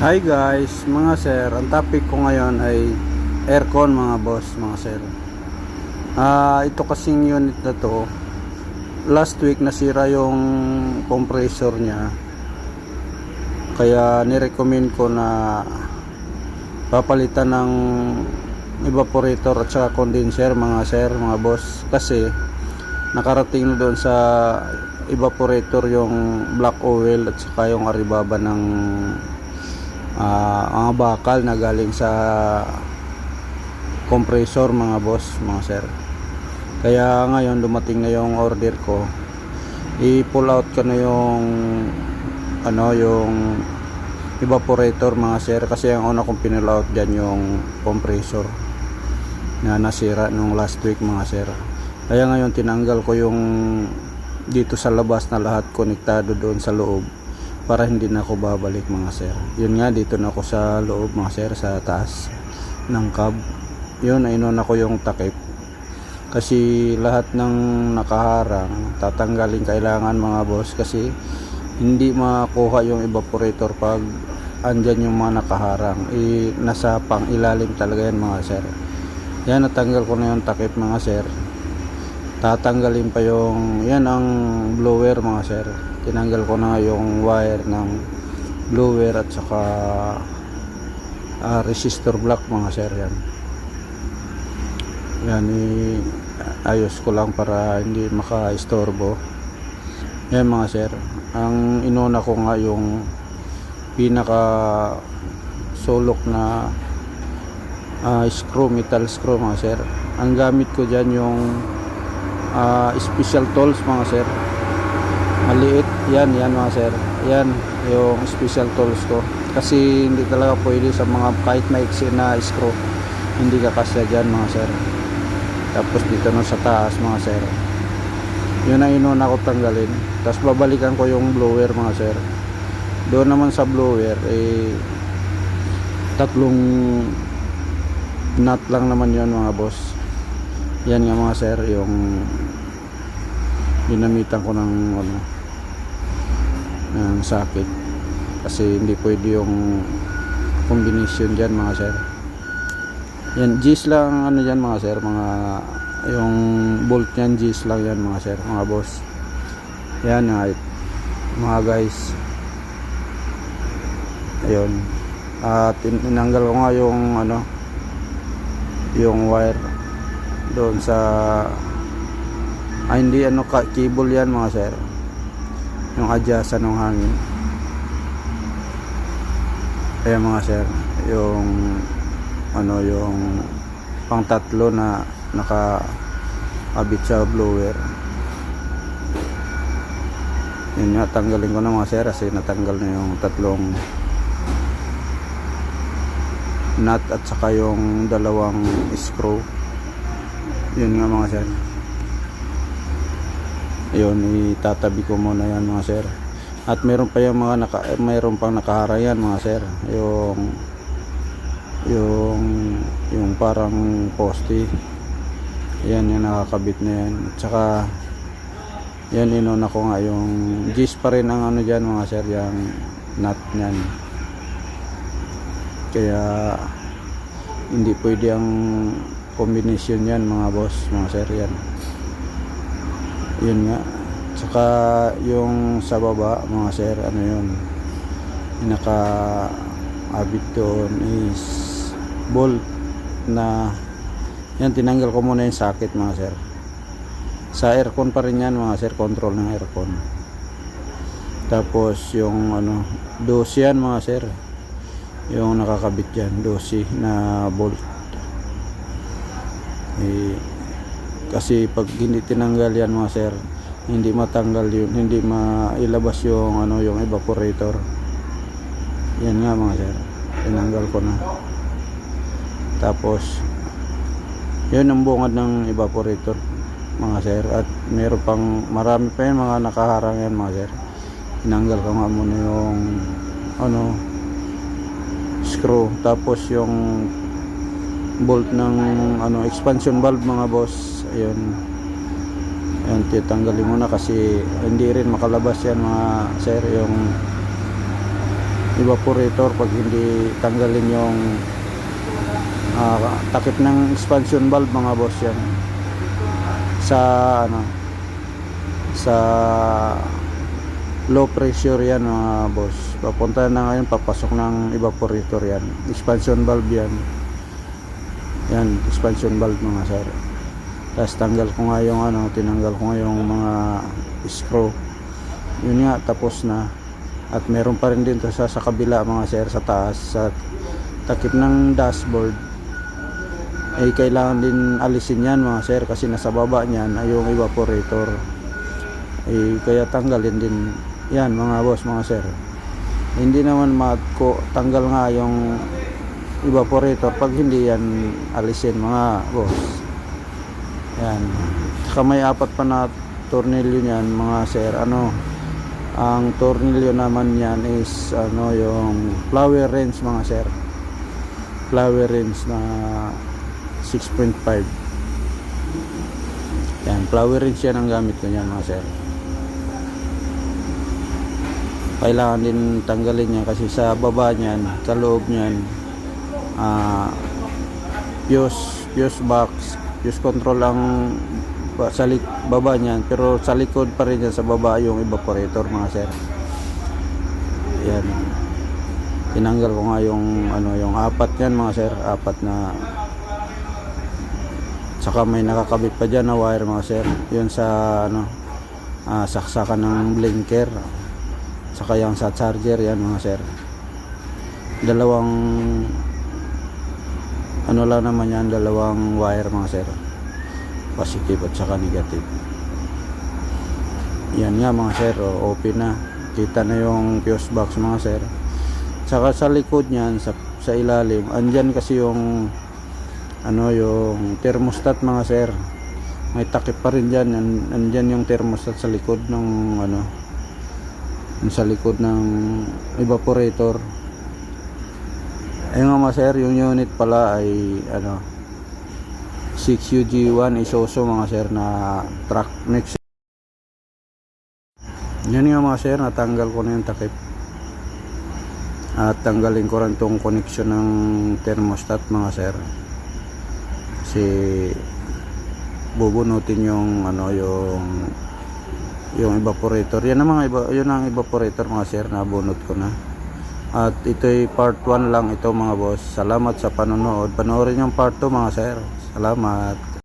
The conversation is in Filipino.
Hi guys, mga sir. Ang topic ko ngayon ay aircon mga boss, mga sir. Ito kasing unit na to, last week nasira yung compressor niya. Kaya nirecommend ko na papalitan ng evaporator at saka condenser mga sir, mga boss. Kasi nakarating na doon sa evaporator yung black oil at saka yung aribaba ng mga bakal na galing sa compressor mga boss, mga sir. Kaya ngayon dumating na yung order ko, i-pull out ko na yung evaporator mga sir, kasi ang una kong pinull out dyan yung compressor na nasira nung last week mga sir. Kaya ngayon tinanggal ko yung dito sa labas na lahat, konektado doon sa loob, para hindi na ako babalik mga sir. Yun nga, dito na ako sa loob mga sir, sa taas ng cab. Yun, ayun ako yung takip, kasi lahat ng nakaharang tatanggalin kailangan mga boss, kasi hindi makuha yung evaporator pag andyan yung mga nakaharang. Nasa pang ilalim talaga yan mga sir. Yan, natanggal ko na yung takip mga sir. Tatanggalin pa yung, yan ang blower mga sir. Tinanggal ko na yung wire ng blower at saka resistor block mga sir. Yan, ayos ko lang para hindi maka-istorbo. Yan mga sir, ang inuna ko nga yung pinaka sulok na screw, metal screw mga sir. Ang gamit ko dyan yung special tools mga sir, maliit yan mga sir. Yan yung special tools ko, kasi hindi talaga pwede sa mga kahit maiksi na screw, hindi kakasya dyan mga sir. Tapos dito no sa taas mga sir, yun ang inuna ko tanggalin. Tapos babalikan ko yung blower mga sir. Doon naman sa blower tatlong nut lang naman yun mga boss. Yan nga mga sir, yung dinamitan ko ng ng socket, kasi hindi pwede yung combination dyan mga sir. Yan, G's lang dyan mga sir, yung bolt nyan G's lang yan mga sir, mga boss. Yan mga guys, ayun. At inanggal ko nga yung wire doon sa hindi cable yan mga sir, yung adjustan ng hangin. Ayan mga sir, yung yung pang tatlo na nakaabit sa blower. Yun nga, tanggalin ko na mga sir, kasi natanggal na yung tatlong nut at saka yung dalawang screw. Yun nga mga sir, yun, itatabi ko muna yan mga sir. At meron pa yung mayroon pang nakaharang yan mga sir, yung parang poste. Yan yung nakakabit na yan. At saka yan, inuna ko nga yung G's pa rin ang dyan mga sir, yung nut nyan. Kaya hindi pwede ang combination yan mga boss, mga sir. Yun nga. Saka yung sa baba mga sir, yun, naka-abit doon is bolt na yan. Tinanggal ko muna yung socket mga sir. Sa aircon pa rin yan mga sir, control ng aircon. Tapos yung dosi yan mga sir, yung nakakabit dyan, dosi na bolt. Kasi pag hindi tinanggal yan mga sir, hindi matanggal yun, hindi mailabas yung yung evaporator. Yan nga mga sir, tinanggal ko na. Tapos yun ang bungad ng evaporator mga sir. At meron pang marami pa yan mga nakaharang yan mga sir. Tinanggal ko nga muna yung screw, tapos yung bolt ng expansion valve mga boss. Ayun, titanggalin muna, kasi hindi rin makalabas yan mga sir, evaporator pag hindi tanggalin yung takip ng expansion valve mga boss. Yan sa ano, sa low pressure yan mga boss, papunta na ngayon, papasok ng evaporator yan, expansion valve yan. Yan, expansion valve mga sir. Tapos tanggal ko nga yung ano, tinanggal ko nga yung mga screw. Yun nga, tapos na. At meron pa rin din to sa kabila mga sir, sa taas, sa takip ng dashboard. Eh kailangan din alisin yan mga sir, kasi nasa baba niyan ay yung evaporator. Eh kaya tanggalin din yan mga boss mga sir. Hindi naman tanggal nga yung evaporator pag hindi yan alisin mga boss. Yan. Saka may apat pa na tornilyo niyan mga sir. Ano, ang tornilyo naman yan is ano, yung flower wrench mga sir. Flower wrench na 6.5. Yan, flower wrench yan ang gamit ko niyan mga sir. Kailangan din tanggalin niya kasi sa baba niyan, sa loob niyan, fuse box, fuse control ang sa baba niyan, pero sa likod pa rin yan, sa baba yung evaporator mga sir. Yan, tinanggal ko nga yung ano, yung apat yan mga sir, apat na, saka may nakakabit pa dyan na wire mga sir, yun sa ano, saksakan ng blinker, saka yung sa charger yan mga sir. Dalawang ano lang naman yan, dalawang wire mga sir, positive at saka negative. Yan nga mga sir, open na, kita na yung fuse box mga sir. Saka sa likod niyan, sa ilalim, andyan kasi yung ano, yung thermostat mga sir. May takip pa rin dyan, andyan yung thermostat sa likod ng ano, sa likod ng evaporator. Ayun nga mga sir, yung unit pala ay ano, 6UG1 Isuzu mga sir na truck mix. Yan nga mga sir, natanggal ko na yung takip. At tanggalin ko rin tong connection ng thermostat mga sir. Kasi bubunutin yung ano, yung evaporator. Yan ang yun ang evaporator mga sir, na bunot ko na. At ito'y part 1 lang ito mga boss. Salamat sa panonood. Panoorin yung part 2 mga sir. Salamat.